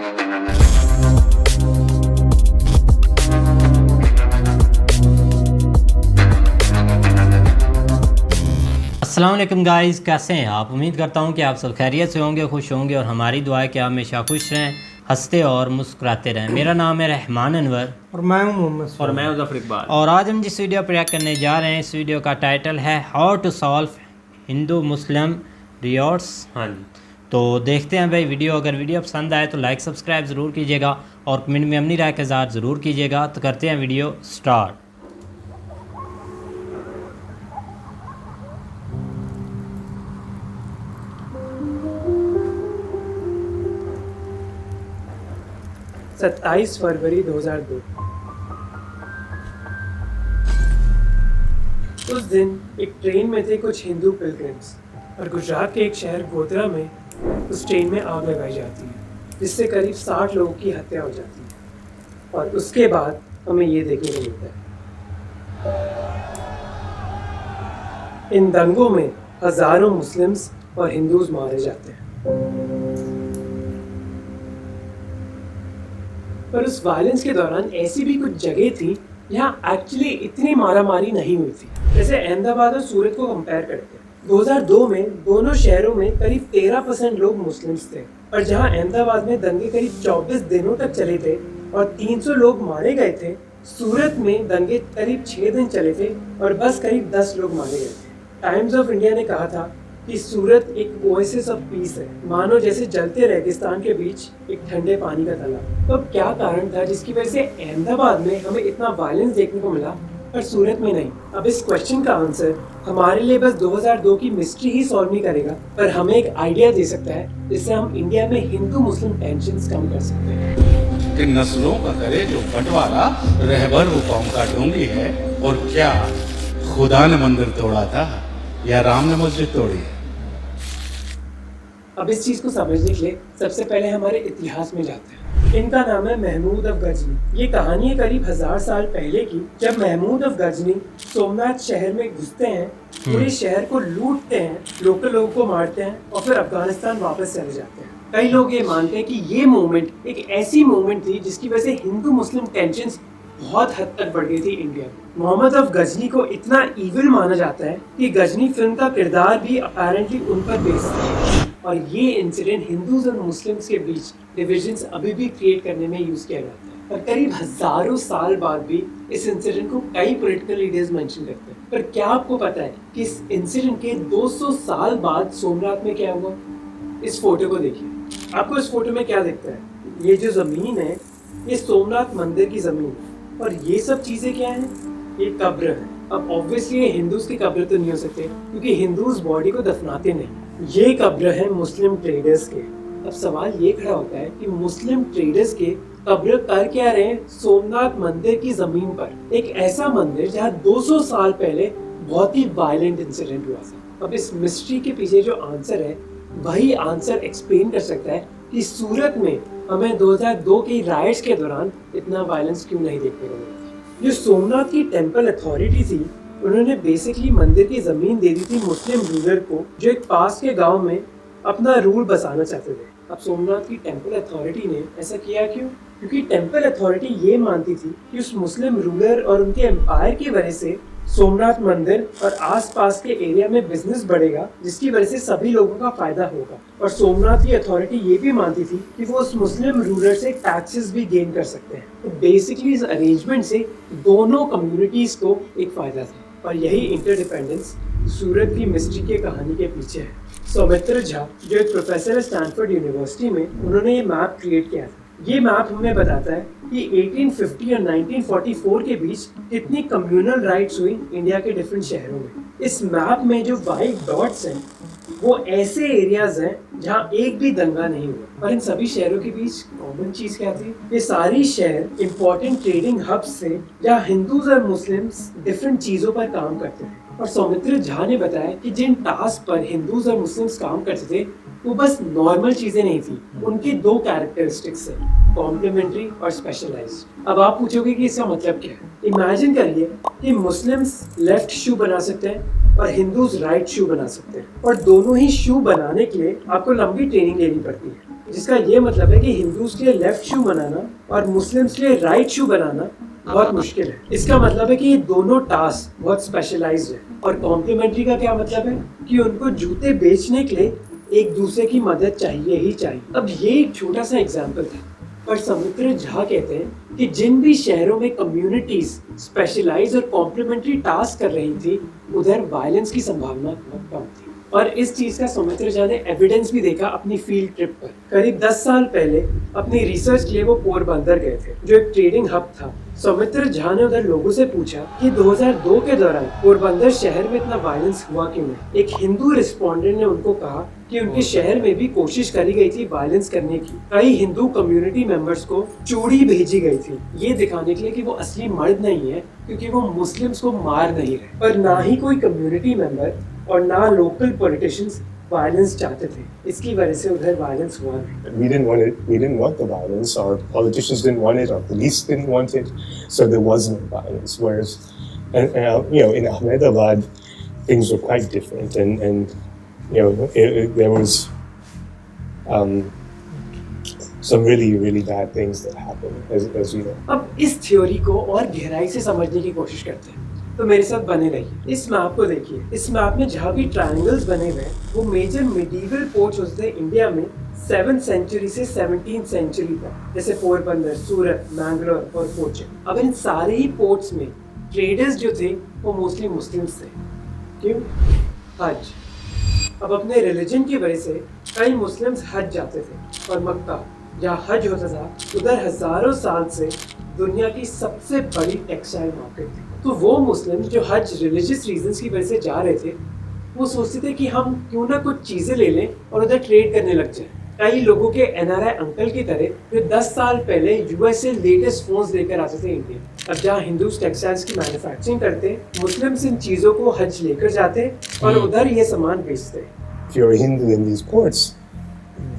अस्सलाम वालेकुम गाइस, कैसे हैं आप? उम्मीद करता हूं कि आप सब खैरियत से होंगे, खुश होंगे और हमारी दुआ है कि आप हमेशा खुश रहें, हंसते और मुस्कुराते रहें। मेरा नाम है रहमान अनवर और मैं हूं मोहम्मद और मैं मुज़फ़्फ़र इकबाल। और आज हम जिस वीडियो पर रिएक्ट करने जा रहे हैं, इस वीडियो का टाइटल है हाउ टू सॉल्व हिंदू मुस्लिम रियोट्स। हाँ जी, तो देखते हैं भाई वीडियो। अगर वीडियो पसंद आए तो लाइक सब्सक्राइब ज़रूर कीजिएगा और कमेंट में अपनी राय का इज़हार ज़रूर कीजिएगा। तो करते हैं वीडियो स्टार्ट। सत्ताईस फरवरी 2002। उस दिन एक ट्रेन में थे कुछ हिंदू पिलग्रिम्स और गुजरात के एक शहर गोधरा में उस ट्रेन में आग लगाई जाती है, जिससे करीब 60 लोगों की हत्या हो जाती है। और उसके बाद हमें ये देखने को मिलता है। इन दंगों में हजारों मुस्लिम्स और हिंदूज मारे जाते हैं। पर उस वायलेंस के दौरान ऐसी भी कुछ जगह थी जहाँ एक्चुअली इतनी मारामारी नहीं हुई थी। जैसे अहमदाबाद और सूरत को कंपेयर करते हैं। 2002 में दोनों शहरों में करीब 13% लोग मुस्लिम्स थे, और जहाँ अहमदाबाद में दंगे करीब 24 दिनों तक चले थे और 300 लोग मारे गए थे, सूरत में दंगे करीब 6 दिन चले थे और बस करीब 10 लोग मारे गए थे। टाइम्स ऑफ इंडिया ने कहा था कि सूरत एक ओएसिस ऑफ पीस है, मानो जैसे जलते रेगिस्तान के बीच एक ठंडे पानी का तालाब। तो अब क्या कारण था जिसकी वजह से अहमदाबाद में हमें इतना वायलेंस देखने को मिला और सूरत में नहीं? अब इस क्वेश्चन का आंसर हमारे लिए बस 2002 की मिस्ट्री ही सॉल्व नहीं करेगा, पर हमें एक आइडिया दे सकता है जिससे हम इंडिया में हिंदू मुस्लिम टेंशंस कम कर सकते हैं। कि नस्लों का करे जो बंटवारा, रहबर वो कौम का ढोंगी है। और क्या खुदा ने मंदिर तोड़ा था या राम ने मस्जिद तोड़ी है? अब इस चीज को समझने के लिए सबसे पहले हमारे इतिहास में जाते हैं। इनका नाम है महमूद अफ गजनी। ये कहानी है करीब 1000 साल पहले की, जब महमूद अफ गजनी सोमनाथ शहर में घुसते हैं, पूरे शहर को लूटते हैं, लोकल लोगों को मारते हैं और फिर अफगानिस्तान वापस चले जाते हैं। कई लोग ये मानते हैं कि ये मूवमेंट एक ऐसी मूवमेंट थी जिसकी वजह से हिंदू मुस्लिम टेंशंस बहुत हद तक बढ़ गई थी इंडिया में। मोहम्मद अफ गजनी को इतना इविल माना जाता है कि गजनी फिल्म का किरदार भी अपैरेंटली उन पर बेस्ड है। और ये इंसिडेंट हिंदूज और मुस्लिम्स के बीच डिविजन्स अभी भी क्रिएट करने में यूज किया जाता है। और करीब हजारों साल बाद भी इस इंसिडेंट को कई पॉलिटिकल लीडर्स मेंशन करते हैं। पर क्या आपको पता है कि इस इंसिडेंट के 200 साल बाद सोमनाथ में क्या हुआ? इस फोटो को देखिए। आपको इस फोटो में क्या दिखता है? ये जो जमीन है, ये सोमनाथ मंदिर की जमीन है, और ये सब चीजें क्या है? ये कब्र है। अब ऑब्वियसली ये हिंदूज की कब्र तो नहीं हो सकते, क्योंकि हिंदूज बॉडी को दफनाते नहीं। ये कब्र है मुस्लिम ट्रेडर्स के। अब सवाल ये खड़ा होता है कि मुस्लिम ट्रेडर्स के कब्र कर क्या रहे हैं सोमनाथ मंदिर की जमीन पर? एक ऐसा मंदिर जहाँ 200 साल पहले बहुत ही वायलेंट इंसिडेंट हुआ था। अब इस मिस्ट्री के पीछे जो आंसर है, वही आंसर एक्सप्लेन कर सकता है कि सूरत में हमें 2002 के राइट्स के दौरान इतना वायलेंस क्यों नहीं देखने को मिला। जो सोमनाथ की टेंपल अथॉरिटी थी, उन्होंने बेसिकली मंदिर की जमीन दे दी थी मुस्लिम रूलर को, जो एक पास के गांव में अपना रूल बसाना चाहते थे। अब सोमनाथ की टेंपल अथॉरिटी ने ऐसा किया क्यों? क्योंकि टेंपल अथॉरिटी ये मानती थी कि उस मुस्लिम रूलर और उनके एम्पायर की वजह से सोमनाथ मंदिर और आसपास के एरिया में बिजनेस बढ़ेगा, जिसकी वजह से सभी लोगों का फायदा होगा। और सोमनाथ की अथॉरिटी ये भी मानती थी कि वो उस मुस्लिम रूलर से टैक्सेस भी गेन कर सकते हैं। तो बेसिकली इस अरेंजमेंट से दोनों कम्युनिटीज को एक फायदा था, और यही इंटरडिपेंडेंस सूरत की मिस्ट्री के कहानी के पीछे है। सौमित्र झा, जो एक प्रोफेसर है स्टैनफोर्ड यूनिवर्सिटी में, उन्होंने ये मैप क्रिएट किया था। ये मैप हमें बताता है कि 1850 और 1944 के बीच कितनी कम्युनल राइट्स हुई इंडिया के डिफरेंट शहरों में। इस मैप में जो वाइट डॉट्स हैं, वो ऐसे एरियाज हैं जहाँ एक भी दंगा नहीं हुआ। और इन सभी शहरों के बीच कॉमन चीज क्या थी? ये सारी शहर इंपॉर्टेंट ट्रेडिंग हब्स थे, जहाँ हिंदूज और मुस्लिम्स डिफरेंट चीजों पर काम करते थे। और सौमित्र झा ने बताया कि जिन टास्क पर हिंदूज और मुस्लिम्स काम करते थे, वो बस नॉर्मल चीजें नहीं थी, उनकी दो कैरेक्टरिस्टिक्स है, कॉम्प्लीमेंट्री और स्पेशलाइज्ड। अब आप पूछोगे कि इसका मतलब क्या है? इमेजिन करिए कि मुस्लिम्स लेफ्ट शू बना सकते हैं और हिंदूज राइट शू बना सकते हैं, और दोनों ही शू बनाने के लिए आपको लंबी ट्रेनिंग लेनी पड़ती है। जिसका ये मतलब है कि हिंदूज के लिए लेफ्ट शू बनाना और मुस्लिम्स के लिए राइट शू बनाना बहुत मुश्किल है। इसका मतलब है कि ये दोनों टास्क बहुत स्पेशलाइज्ड है। और कॉम्प्लीमेंट्री का क्या मतलब है कि उनको जूते बेचने के लिए एक दूसरे की मदद चाहिए ही चाहिए। अब ये एक छोटा सा एग्जाम्पल था, पर सौमित्र झा कहते हैं कि जिन भी शहरों में कम्युनिटीज स्पेशलाइज और कॉम्प्लीमेंट्री टास्क कर रही थी, उधर वायलेंस की संभावना बहुत कम थी। और इस चीज का सौमित्र झा ने एविडेंस भी देखा अपनी फील्ड ट्रिप पर। करीब 10 साल पहले अपनी रिसर्च के लिए वो पोरबंदर गए थे, जो एक ट्रेडिंग हब था। सौमित्र झा ने उधर लोगों से पूछा कि 2002 के दौरान पोरबंदर शहर में इतना वायलेंस हुआ क्यों नहीं। एक हिंदू रिस्पोंडेंट ने उनको कहा कि उनके शहर में भी कोशिश करी गई थी वायलेंस करने की। कई हिंदू कम्युनिटी मेंबर्स को चूड़ी भेजी गई थी, ये दिखाने के लिए कि वो असली मर्द नहीं है, क्योंकि वो मुस्लिम्स को मार नहीं रहे। पर ना ही कोई कम्युनिटी मेंबर और ना लोकल पॉलिटिशियंस वायलेंस चाहते थे। इसकी वजह से उधर वायलेंस हुआ नहीं। We didn't want it. We didn't want the violence. Our politicians didn't want it. Our police didn't want it. So there was no violence. Whereas, in Ahmedabad, things were quite different, and there was some really bad things that happened, as you know. अब इस theory को और गहराई से समझने की कोशिश करते हैं, तो मेरे साथ बने रहिए। इस मैप को देखिए। इस मैप में जहाँ भी ट्रायंगल्स बने हुए हैं, वो मेजर मिडीवल पोर्ट्स होते थे इंडिया में 7th सेंचुरी से 17th सेंचुरी तक, जैसे पोरबंदर, सूरत, मैंगलोर और कोचिन। अब इन सारे ही पोर्ट्स में ट्रेडर्स जो थे वो मोस्टली मुस्लिम्स थे। क्यों? हज। अब अपने रिलीजन की वजह से कई मुस्लिम्स हज जाते थे, और मक्का जहाँ हज होता था, उधर हजारों साल से दुनिया की सबसे बड़ी टेक्सटाइल मार्केट थी। तो वो मुस्लिम जो हज रिलीजियस रीजंस की वजह से जा रहे थे, वो सोचते थे कि हम क्यों ना कुछ चीजें ले लें और उधर ट्रेड करने लग जाए। कई लोगों के एनआरआई अंकल की तरह जो 10 साल पहले यूएस से लेटेस्ट फोन्स लेकर आते थे इंडिया। अब जहाँ हिंदूज टेक्सटाइल्स की मैन्युफैक्चरिंग करते, मुस्लिम्स इन चीजों को हज लेकर जाते और उधर ये सामान बेचते। If you're a Hindu in these ports,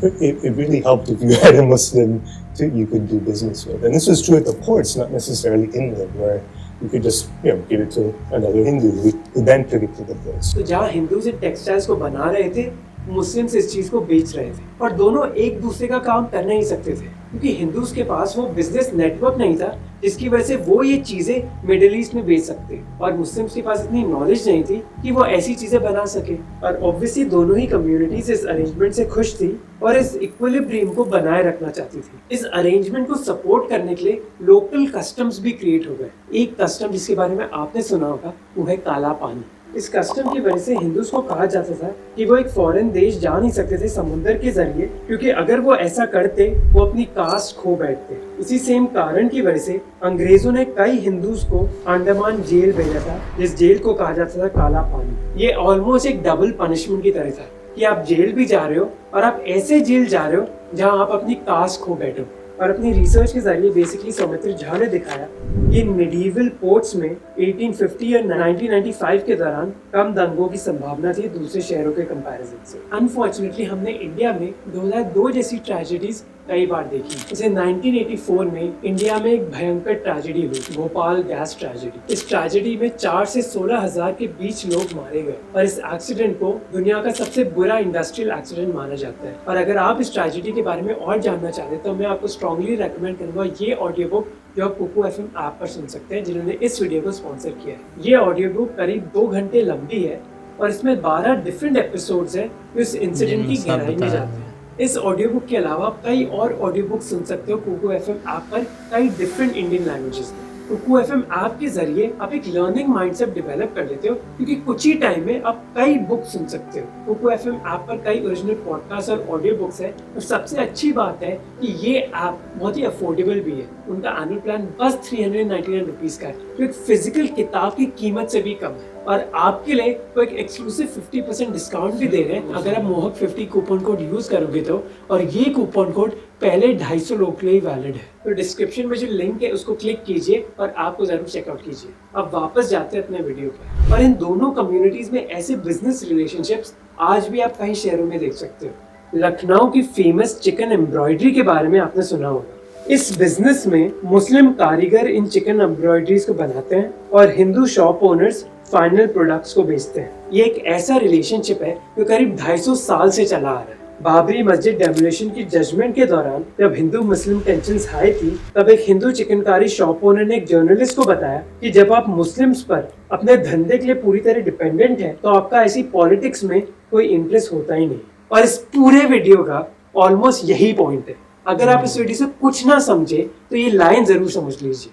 it really helped if you had a Muslim you could do business with. And this was true at the ports, not necessarily inland, where you could just give it to another Hindu who then took it to the ports. तो जहाँ Hindus इन textiles को बना रहे थे, Muslims इस चीज को बेच रहे थे, और दोनों एक दूसरे का काम कर नहीं सकते थे, क्योंकि हिंदूज के पास वो बिजनेस नेटवर्क नहीं था जिसकी वजह से वो ये चीजें मिडिल ईस्ट में बेच सकते, और मुस्लिम्स के पास इतनी नॉलेज नहीं थी कि वो ऐसी चीजें बना सके। और ऑब्वियसली दोनों ही कम्युनिटीज इस अरेंजमेंट से खुश थी और इस इक्विलिब्रियम को बनाए रखना चाहती थी। इस अरेंजमेंट को सपोर्ट करने के लिए लोकल कस्टम्स भी क्रिएट हो गए। एक कस्टम जिसके बारे में आपने सुना होगा, वो है काला पानी। इस कस्टम की वजह से हिंदूज को कहा जाता था कि वो एक फॉरेन देश जा नहीं सकते थे समुद्र के जरिए, क्योंकि अगर वो ऐसा करते वो अपनी कास्ट खो बैठते। इसी सेम कारण की वजह से अंग्रेजों ने कई हिंदूज को अंडमान जेल भेजा था, जिस जेल को कहा जाता था काला पानी। ये ऑलमोस्ट एक डबल पनिशमेंट की तरह था कि आप जेल भी जा रहे हो और आप ऐसे जेल जा रहे हो जहाँ आप अपनी कास्ट खो बैठो। और अपनी रिसर्च के जरिए बेसिकली सौमित्र झा ने दिखाया कि मिडीवल पोर्ट्स में 1850 और 1995 के दौरान कम दंगों की संभावना थी दूसरे शहरों के कंपैरिजन से। अनफॉर्चुनेटली हमने इंडिया में 2002 जैसी ट्रेजेडीज कई बार देखी। जैसे 1984 में इंडिया में एक भयंकर ट्रेजेडी हुई, भोपाल गैस ट्रेजेडी। इस ट्रेजेडी में 4 से 16 हजार के बीच लोग मारे गए, और इस एक्सीडेंट को दुनिया का सबसे बुरा इंडस्ट्रियल एक्सीडेंट माना जाता है। और अगर आप इस ट्रेजेडी के बारे में और जानना चाहते हैं तो मैं आपको स्ट्रांगली रेकमेंड करूंगा ये ऑडियो बुक जो आप कुकू एफएम ऐप पर सुन सकते हैं, जिन्होंने इस वीडियो को स्पॉन्सर किया है। ये ऑडियो बुक करीब 2 घंटे लंबी है और इसमें 12 डिफरेंट एपिसोड्स हैं जो इस इंसिडेंट की गहराई में जाते हैं। इस ऑडियो बुक के अलावा आप कई और ऑडियो बुक सुन सकते हो कुकू एफएम ऐप पर, कई डिफरेंट इंडियन लैंग्वेजेस में। कुकू एफएम ऐप के जरिए आप एक लर्निंग माइंडसेट डेवलप कर लेते हो, क्योंकि कुछ ही टाइम में आप कई बुक सुन सकते हो। कुकू एफएम ऐप पर कई ओरिजिनल पॉडकास्ट और ऑडियो बुक्स हैं, और सबसे अच्छी बात है कि ये ऐप बहुत ही अफोर्डेबल भी है। उनका एनुअल प्लान बस 399 रुपीज का है, जो एक फिजिकल किताब की कीमत से भी कम है। और आपके लिए वो एक एक्सक्लूसिव 50% डिस्काउंट भी दे रहे हैं अगर आप मोहक 50 कूपन कोड यूज करोगे तो, और ये कूपन कोड पहले 250 लोगों के लिए वैलिड है। तो डिस्क्रिप्शन में जो लिंक है उसको क्लिक कीजिए और आपको जरूर चेकआउट कीजिए। अब वापस जाते हैं अपने वीडियो पर। और इन दोनों कम्युनिटीज में ऐसे बिजनेस रिलेशनशिप्स आज भी आप कई शहरों में देख सकते हो। लखनऊ की फेमस चिकन एम्ब्रॉयडरी के बारे में आपने सुना होगा। इस बिजनेस में मुस्लिम कारीगर इन चिकन एम्ब्रॉयडरीज को बनाते हैं और Hindu shop owners final products को बेचते हैं। ये एक ऐसा रिलेशनशिप है जो करीब 250 साल से चला आ रहा है। बाबरी मस्जिद डेमोलिशन की जजमेंट के दौरान जब हिंदू मुस्लिम टेंशन्स हाई थी, तब एक हिंदू चिकनकारी शॉप ओनर ने एक जर्नलिस्ट को बताया कि जब आप मुस्लिम्स पर अपने धंधे के लिए पूरी तरह डिपेंडेंट हैं, तो आपका ऐसी पॉलिटिक्स में कोई इंटरेस्ट होता ही नहीं। और इस पूरे वीडियो का ऑलमोस्ट यही पॉइंट है। अगर आप इस वीडियो से कुछ ना समझे तो ये लाइन जरूर समझ लीजिए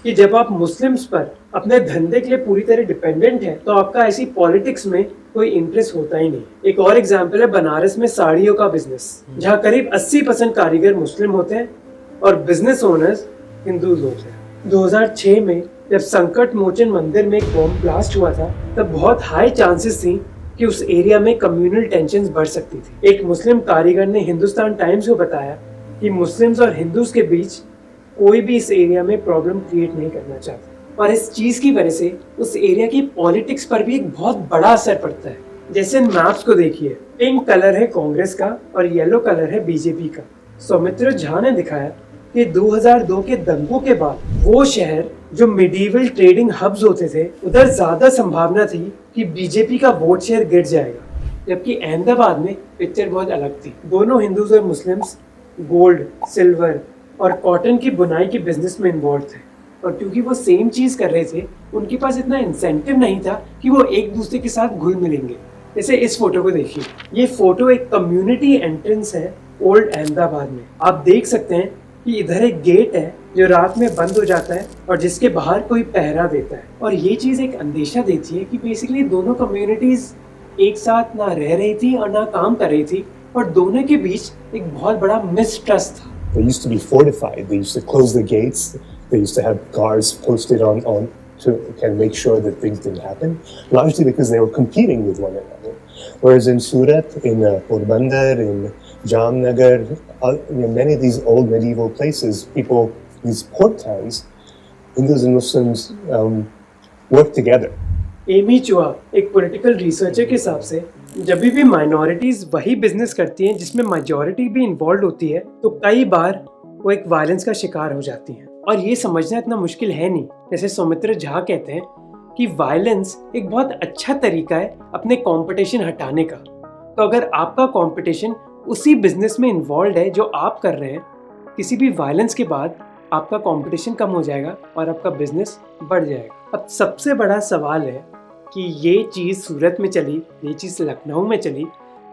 कि जब आप मुस्लिम्स पर अपने धंधे के लिए पूरी तरह डिपेंडेंट हैं, तो आपका ऐसी पॉलिटिक्स में कोई इंटरेस्ट होता ही नहीं। एक और एग्जांपल है बनारस में साड़ियों का बिजनेस, जहाँ करीब 80% कारीगर मुस्लिम होते हैं और बिजनेस ओनर्स हिंदू होते हैं। 2006 में जब संकट मोचन मंदिर में एक बॉम्ब ब्लास्ट हुआ था, तब बहुत हाई चांसेस थी कि उस एरिया में कम्युनल टेंशन्स बढ़ सकती थी। एक मुस्लिम कारीगर ने हिंदुस्तान टाइम्स को बताया कि मुस्लिम्स और हिंदूज के बीच कोई भी इस एरिया में प्रॉब्लम क्रिएट नहीं करना चाहता, और इस चीज की वजह से उस एरिया की पॉलिटिक्स पर भी एक बहुत बड़ा असर पड़ता है। जैसे इन मैप्स को देखिए, पिंक कलर है कांग्रेस का और येलो कलर है बीजेपी का। सौमित्र झा ने दिखाया कि 2002 के दंगों के बाद वो शहर जो मिडीवल ट्रेडिंग हब्स होते थे, उधर ज्यादा संभावना थी कि बीजेपी का वोट शेयर गिर जाएगा, जबकि अहमदाबाद में पिक्चर बहुत अलग थी। दोनों हिंदूज और मुस्लिम्स गोल्ड, सिल्वर और कॉटन की बुनाई के बिजनेस में इन्वॉल्व थे, और क्योंकि वो सेम चीज कर रहे थे, उनके पास इतना इंसेंटिव नहीं था कि वो एक दूसरे के साथ घुल मिलेंगे। जैसे इस फोटो को देखिए, ये फोटो एक कम्युनिटी एंट्रेंस है ओल्ड अहमदाबाद में। आप देख सकते हैं कि इधर एक गेट है जो रात में बंद हो जाता है और जिसके बाहर कोई पहरा देता है, और ये चीज एक अंदेशा देती है कि बेसिकली दोनों कम्युनिटीज एक साथ ना रह रही थी और ना काम कर रही थी, और दोनों के बीच एक बहुत बड़ा मिसट्रस्ट था। They used to be fortified. They used to close the gates. They used to have guards posted on to kind of make sure that things didn't happen, largely because they were competing with one another. Whereas in Surat, in Porbandar, in Jamnagar, many of these old medieval places, these port towns, Hindus and Muslims work together. Amy Chua एक political researcher के हिसाब से जब भी minorities वही business करती हैं जिसमें मेजॉरिटी भी इन्वॉल्व होती है, तो कई बार वो एक वायलेंस का शिकार हो जाती हैं। और ये समझना इतना मुश्किल है नहीं। जैसे सौमित्र झा कहते हैं कि वायलेंस एक बहुत अच्छा तरीका है अपने कंपटीशन हटाने का। तो अगर आपका कंपटीशन उसी बिजनेस में इन्वॉल्व है जो आप कर रहे हैं, किसी भी वायलेंस के बाद आपका कंपटीशन कम हो जाएगा और आपका बिजनेस बढ़ जाएगा। अब सबसे बड़ा सवाल है कि ये चीज़ सूरत में चली, ये चीज़ लखनऊ में चली,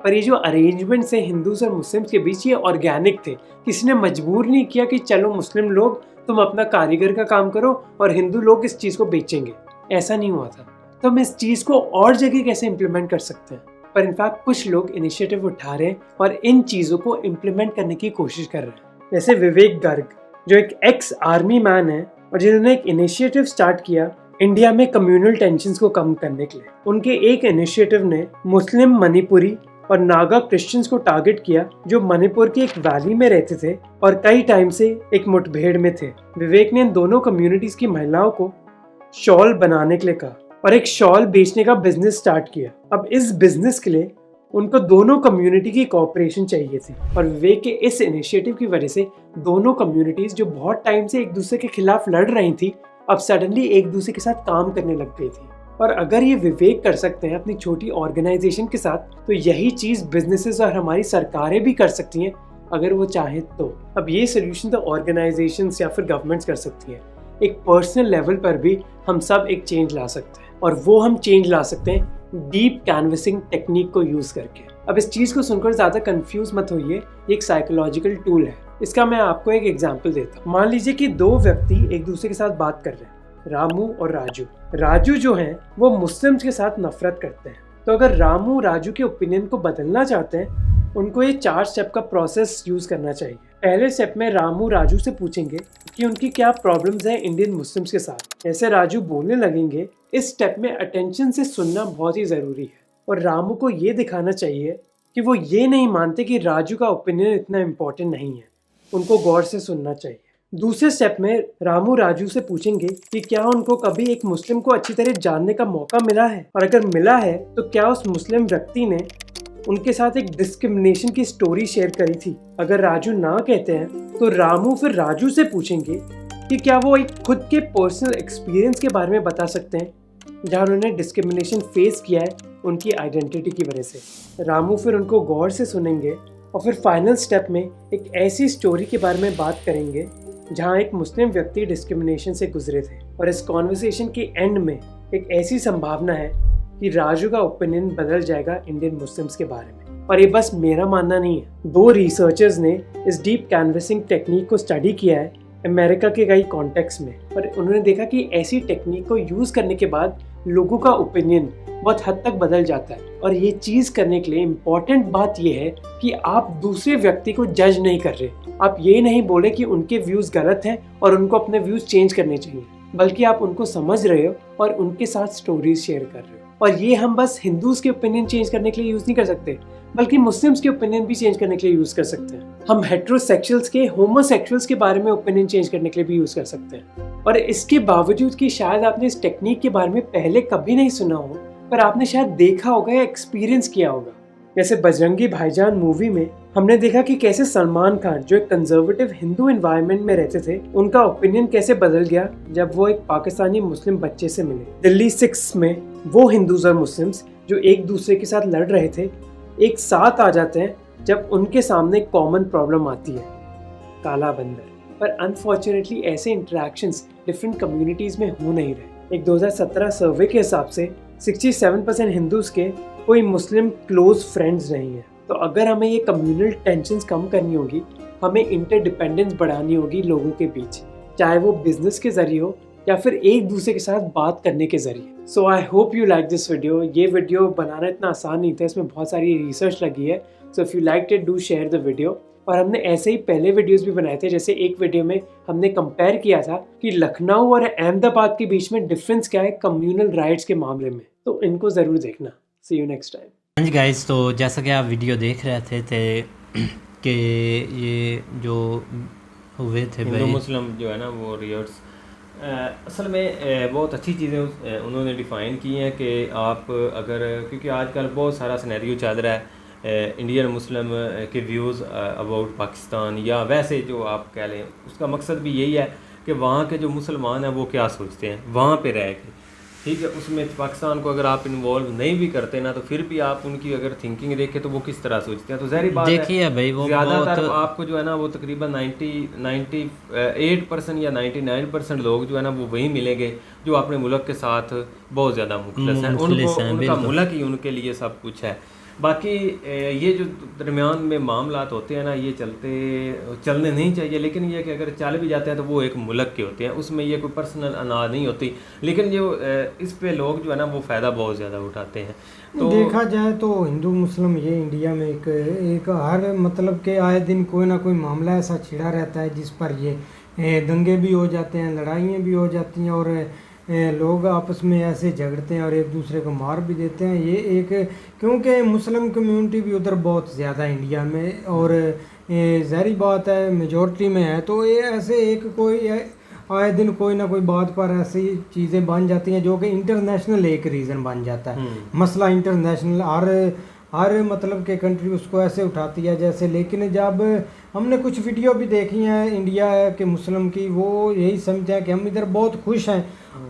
पर ये जो अरेंजमेंट है हिंदूज और मुस्लिम्स के बीच, ये ऑर्गेनिक थे। किसी ने मजबूर नहीं किया कि चलो मुस्लिम लोग तुम अपना कारीगर का काम करो और हिंदू लोग इस चीज़ को बेचेंगे, ऐसा नहीं हुआ था। तो हम इस चीज़ को और जगह कैसे इम्प्लीमेंट कर सकते हैं? पर इनफैक्ट कुछ लोग इनिशिएटिव उठा रहे हैं और इन चीज़ों को इम्प्लीमेंट करने की कोशिश कर रहे हैं। जैसे विवेक गर्ग, जो एक एक्स आर्मी मैन है और जिन्होंने एक इनिशिएटिव स्टार्ट किया इंडिया में कम्युनल टेंशन्स को कम करने के लिए। उनके एक इनिशिएटिव ने मुस्लिम, मणिपुरी और नागा क्रिश्चियंस को टारगेट किया, जो मणिपुर की एक वैली में रहते थे और कई टाइम से एक मुठभेड़ में थे। विवेक ने इन दोनों कम्युनिटीज की महिलाओं को शॉल बनाने के लिए कहा और एक शॉल बेचने का बिजनेस स्टार्ट किया। अब इस बिजनेस के लिए उनको दोनों कम्युनिटी की कोऑपरेशन चाहिए थी, और विवेक के इस इनिशिएटिव की वजह से दोनों कम्युनिटीज जो बहुत टाइम से एक दूसरे के खिलाफ लड़ रही थी, अब सडनली एक दूसरे के साथ काम करने लग गई थी। और अगर ये विवेक कर सकते हैं अपनी छोटी ऑर्गेनाइजेशन के साथ, तो यही चीज़ बिजनेसेस और हमारी सरकारें भी कर सकती हैं अगर वो चाहें तो। अब ये सोल्यूशन तो ऑर्गेनाइजेशंस या फिर गवर्नमेंट्स कर सकती हैं। एक पर्सनल लेवल पर भी हम सब एक चेंज ला सकते हैं, और वो हम चेंज ला सकते हैं डीप कैनवसिंग टेक्निक को यूज़ करके। अब इस चीज़ को सुनकर ज़्यादा कंफ्यूज मत होइए, ये एक साइकोलॉजिकल टूल है। इसका मैं आपको एक एग्जांपल देता हूँ। मान लीजिए कि दो व्यक्ति एक दूसरे के साथ बात कर रहे हैं, रामू और राजू। राजू जो हैं वो मुस्लिम्स के साथ नफरत करते हैं। तो अगर रामू राजू के ओपिनियन को बदलना चाहते हैं, उनको ये 4 स्टेप का प्रोसेस यूज़ करना चाहिए। पहले स्टेप में रामू राजू से पूछेंगे कि उनकी क्या प्रॉब्लम्स हैं इंडियन मुस्लिम्स के साथ। जैसे राजू बोलने लगेंगे, इस स्टेप में अटेंशन से सुनना बहुत ही ज़रूरी है, और रामू को ये दिखाना चाहिए कि वो ये नहीं मानते कि राजू का ओपिनियन इतना इम्पोर्टेंट नहीं है, उनको गौर से सुनना चाहिए। दूसरे स्टेप में रामू राजू से पूछेंगे कि क्या उनको कभी एक मुस्लिम को अच्छी तरह जानने का मौका मिला है, और अगर मिला है तो क्या उस मुस्लिम व्यक्ति ने उनके साथ एक डिस्क्रिमिनेशन की स्टोरी शेयर करी थी। अगर राजू ना कहते हैं तो रामू फिर राजू से पूछेंगे कि क्या वो एक खुद के पर्सनल एक्सपीरियंस के बारे में बता सकते हैं जहाँ उन्होंने डिस्क्रिमिनेशन फेस किया है उनकी आइडेंटिटी की वजह से। रामू फिर उनको गौर से सुनेंगे और फिर फाइनल स्टेप में एक ऐसी स्टोरी के बारे में बात करेंगे जहाँ एक मुस्लिम व्यक्ति डिस्क्रिमिनेशन से गुजरे थे। और इस कॉन्वर्सेशन के एंड में एक ऐसी संभावना है कि राजू का ओपिनियन बदल जाएगा इंडियन मुस्लिम्स के बारे में। और ये बस मेरा मानना नहीं है, 2 रिसर्चर्स ने इस डीप कैनवसिंग टेक्निक को स्टडी किया है अमेरिका के कई कॉन्टेक्स्ट में, और उन्होंने देखा कि ऐसी टेक्निक को यूज़ करने के बाद लोगों का ओपिनियन बहुत हद तक बदल जाता है। और ये चीज़ करने के लिए इम्पॉर्टेंट बात यह है कि आप दूसरे व्यक्ति को जज नहीं कर रहे। आप ये नहीं बोले कि उनके व्यूज़ गलत हैं और उनको अपने व्यूज़ चेंज करने चाहिए, बल्कि आप उनको समझ रहे हो और उनके साथ स्टोरीज शेयर कर रहे हो। और ये हम बस हिंदूज के ओपिनियन चेंज करने के लिए यूज़ नहीं कर सकते, बल्कि मुस्लिम्स के ओपिनियन भी चेंज करने के लिए यूज़ कर सकते हैं। हम हेट्रोसेक्सुअल्स के होमोसेक्सुअल्स के बारे में ओपिनियन चेंज करने के लिए भी यूज़ कर सकते हैं। और इसके बावजूद कि शायद आपने इस टेक्निक के बारे में पहले कभी नहीं सुना हो, पर आपने शायद देखा होगा या एक्सपीरियंस किया होगा। जैसे बजरंगी भाईजान मूवी में हमने देखा कि कैसे सलमान खान, जो एक कंजर्वेटिव हिंदू एनवायरनमेंट में रहते थे, उनका ओपिनियन कैसे बदल गया जब वो एक पाकिस्तानी मुस्लिम बच्चे से मिले। दिल्ली 6 में वो हिंदूज और मुस्लिम्स जो एक दूसरे के साथ लड़ रहे थे, एक साथ आ जाते हैं जब उनके सामने कॉमन प्रॉब्लम आती है, काला बंदर। पर अनफॉर्चुनेटली ऐसे इंटरेक्शंस डिफरेंट कम्युनिटीज़ में हो नहीं रहे। एक 2017 सर्वे के हिसाब से 67% हिंदूज के कोई मुस्लिम क्लोज फ्रेंड्स नहीं है। तो अगर हमें ये कम्युनल टेंशन्स कम करनी होगी, हमें इंटरडिपेंडेंस बढ़ानी होगी लोगों के बीच, चाहे वो बिजनेस के जरिए हो या फिर एक दूसरे के साथ बात करने के जरिए। So I hope you like this video. ये वीडियो बनाना इतना आसान नहीं था, इसमें बहुत सारी रिसर्च लगी है। So if you like it, do share the video. और हमने ऐसे ही पहले वीडियोस भी बनाए थे, जैसे एक वीडियो में हमने कंपेयर किया था कि लखनऊ और अहमदाबाद के बीच में डिफरेंस क्या है कम्युनल राइट्स के मामले में, तो इनको ज़रूर देखना। सी यू नेक्स्ट टाइम। हाँ जी गाइस, तो जैसा कि आप वीडियो देख रहे थे कि ये जो हुए थे हिंदू मुस्लिम जो है ना वो रियट्स, असल में बहुत अच्छी चीज़ें उन्होंने डिफ़ाइन की हैं कि आप अगर, क्योंकि आजकल बहुत सारा सिनेरियो चल रहा है इंडियन मुस्लिम के व्यूज़ अबाउट पाकिस्तान, या वैसे जो आप कह लें, उसका मकसद भी यही है कि वहाँ के जो मुसलमान हैं वो क्या सोचते हैं वहाँ पे रह के, ठीक है। उसमें पाकिस्तान को अगर आप इन्वॉल्व नहीं भी करते ना, तो फिर भी आप उनकी अगर थिंकिंग देखें तो वो किस तरह सोचते हैं, तो ज़ाहिर बात देखिए भाई, वो ज़्यादातर आपको जो है ना वो तकरीबन 98% या 99% लोग जो है ना वो वही मिलेंगे जो अपने मुल्क के साथ बहुत ज़्यादा मुखलिस हैं, उनका मुल्क ही उनके लिए सब कुछ है। बाकी ये जो दरमियान में मामलात होते हैं ना, ये चलने नहीं चाहिए, लेकिन ये कि अगर चल भी जाते हैं तो वो एक मुल्क के होते हैं, उसमें ये कोई पर्सनल अनाज नहीं होती, लेकिन जो इस पे लोग जो है ना वो फ़ायदा बहुत ज़्यादा उठाते हैं। तो देखा जाए तो हिंदू मुस्लिम ये इंडिया में एक हर मतलब के आए दिन कोई ना कोई मामला ऐसा छिड़ा रहता है जिस पर ये दंगे भी हो जाते हैं, लड़ाइयाँ भी हो जाती हैं, और लोग आपस में ऐसे झगड़ते हैं और एक दूसरे को मार भी देते हैं। ये एक, क्योंकि मुस्लिम कम्युनिटी भी उधर बहुत ज़्यादा इंडिया में, और ज़ाहिर बात है मेजॉरिटी में है, तो ये ऐसे एक कोई आए दिन कोई ना कोई बात पर ऐसी चीज़ें बन जाती हैं जो कि इंटरनेशनल एक रीज़न बन जाता है। मसला इंटरनेशनल हर मतलब के कंट्री उसको ऐसे उठाती है जैसे। लेकिन जब हमने कुछ वीडियो भी देखी हैं इंडिया के मुस्लिम की, वो यही समझते हैं कि हम इधर बहुत खुश हैं,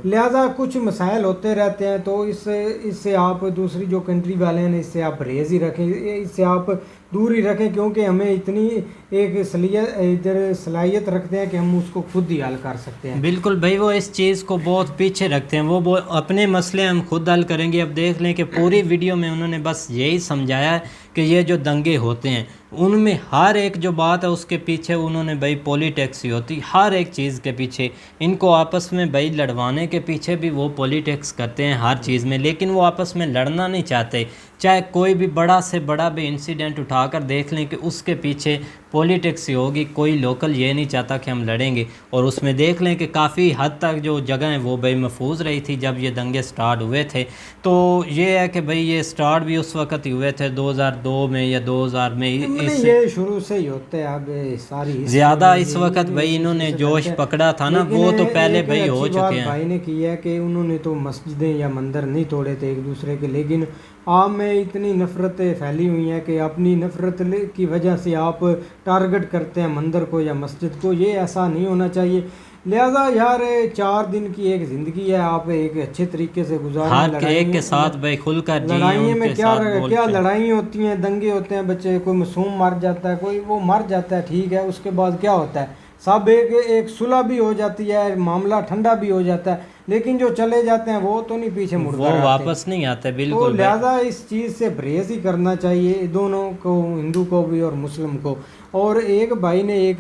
लिहाजा कुछ मसाइल होते रहते हैं, तो इससे आप दूसरी जो कंट्री वाले हैं इससे आप परहेज ही रखें, इससे आप दूर ही रखें, क्योंकि हमें इतनी एक इधर सलाहियत रखते हैं कि हम उसको खुद ही हल कर सकते हैं। बिल्कुल भाई, वो इस चीज़ को बहुत पीछे रखते हैं, वो अपने मसले हम खुद हल करेंगे। अब देख लें कि पूरी वीडियो में उन्होंने बस यही समझाया है कि ये जो दंगे होते हैं उनमें हर एक जो बात है उसके पीछे उन्होंने भाई पॉलिटिक्स ही होती, हर एक चीज़ के पीछे। इनको आपस में भाई लड़वाने के पीछे भी वो पॉलिटिक्स करते हैं हर चीज़ में, लेकिन वो आपस में लड़ना नहीं चाहते। चाहे कोई भी बड़ा से बड़ा भी इंसिडेंट उठाकर देख लें कि उसके पीछे पॉलिटिक्स ही होगी, कोई लोकल ये नहीं चाहता कि हम लड़ेंगे। और उसमें देख लें कि काफ़ी हद तक जो जगह है वो भाई महफूज रही थी जब ये दंगे स्टार्ट हुए थे। तो ये है कि भाई ये स्टार्ट भी उस वक्त ही हुए थे 2002 में या 2000 में, ये शुरू से ही होते हैं। अब सारी ज़्यादा इस वक्त भाई इन्होंने जोश पकड़ा था ना, वो तो पहले भाई हो चुके हैं। भाई ने किया है कि उन्होंने तो मस्जिदें या मंदिर नहीं तोड़े थे एक दूसरे के, लेकिन आप में इतनी नफ़रतें फैली हुई हैं कि अपनी नफ़रत की वजह से आप टारगेट करते हैं मंदिर को या मस्जिद को। ये ऐसा नहीं होना चाहिए। लिहाजा यार 4 दिन की एक ज़िंदगी है, आप एक अच्छे तरीके से गुजारें। हर एक के साथ भाई खुलकर जिए, लड़ाइयों में उनके क्या साथ बोल क्या के। लड़ाइयाँ होती हैं, दंगे होते हैं, बच्चे कोई मासूम मर जाता है, कोई वो मर जाता है, ठीक है, उसके बाद क्या होता है, सब एक सुलह भी हो जाती है, मामला ठंडा भी हो जाता है, लेकिन जो चले जाते हैं वो तो नहीं पीछे मुड़ वो वापस नहीं आते तो बिल्कुल भाई। लिहाजा इस चीज़ से परहेज ही करना चाहिए दोनों को, हिंदू को भी और मुस्लिम को। और एक भाई ने एक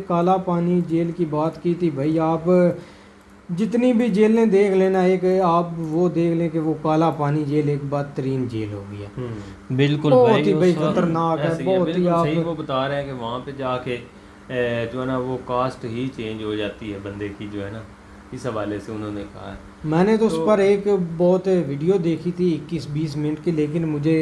काला पानी जेल की बात की थी। भाई आप जितनी भी जेलें देख लेना, एक आप वो देख लें कि वो काला पानी जेल एक बदतरीन जेल हो गया। बिल्कुल बहुत ही भाई उस वक्त- खतरनाक है, ऐसे ही है, बहुत ही बिल्कुल सही। आप वो बता रहे हैं कि वहाँ पे जाके जो है ना वो कास्ट ही चेंज हो जाती है बंदे की, जो है ना, इस हवाले से उन्होंने कहा है। मैंने तो उस पर एक बहुत वीडियो देखी थी 21-20 मिनट की, लेकिन मुझे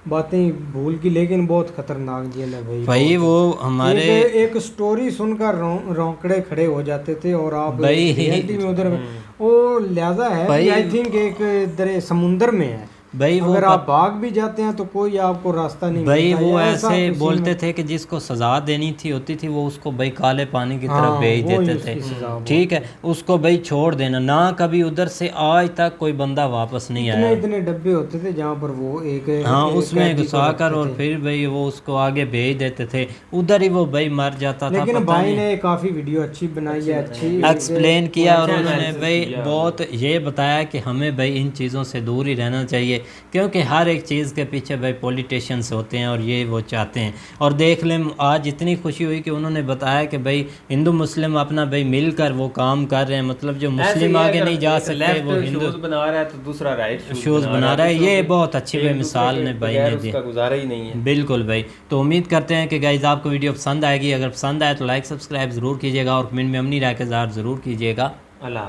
बातें भूल की, लेकिन बहुत खतरनाक जेल है भाई। भाई बहुत। वो हमारे एक स्टोरी सुनकर रोंकड़े खड़े हो जाते थे, और आप भाई रियलिटी में उधर वो लिहाजा है भाई आई थिंक एक दरे समुंदर में है भाई वो अगर आप भाग भी जाते हैं तो कोई आपको रास्ता नहीं भाई मिलता। वो या ऐसा ऐसे किसी बोलते में- थे कि जिसको सजा देनी थी होती थी वो उसको भाई काले पानी की तरफ हाँ, भेज वो ही देते उसकी सजा थे, बोलते ठीक है, उसको भाई छोड़ देना ना, कभी उधर से आज तक कोई बंदा वापस नहीं इतने आया। इतने डब्बे होते थे जहाँ पर वो एक हाँ एक उसमें कैदी को घुसा कर रखते और थे। फिर भाई वो उसको आगे भेज देते थे, उधर ही वो भाई मर जाता था। लेकिन पता भाई नहीं ने काफी वीडियो अच्छी बनाई है, अच्छी एक्सप्लेन किया और अच्छा उन्होंने analysis भाई किया। बहुत ये बताया कि हमें भाई इन चीज़ों से दूर ही रहना चाहिए, क्योंकि हर एक चीज़ के पीछे भाई पॉलिटिशियंस होते हैं और ये वो चाहते हैं। और देख लें आज इतनी खुशी हुई कि उन्होंने बताया कि भाई हिंदू मुस्लिम अपना भाई मिलकर वो काम कर रहे हैं, मतलब जो मुस्लिम आगे नहीं जा सकते वो हिंदू शूज बना रहा है तो दूसरा राइट शूज़ बना रहा है। ये बहुत अच्छी भाई एक दूसरे मिसाल के ने भाई बगैर ने उसका दी। गुजारा ही नहीं है। बिल्कुल भाई, तो उम्मीद करते हैं कि गाइज आपको वीडियो पसंद आएगी। अगर पसंद आए तो लाइक सब्सक्राइब ज़रूर कीजिएगा और कमेंट में अपनी राय का इज़हार ज़रूर कीजिएगा। अल्लाह।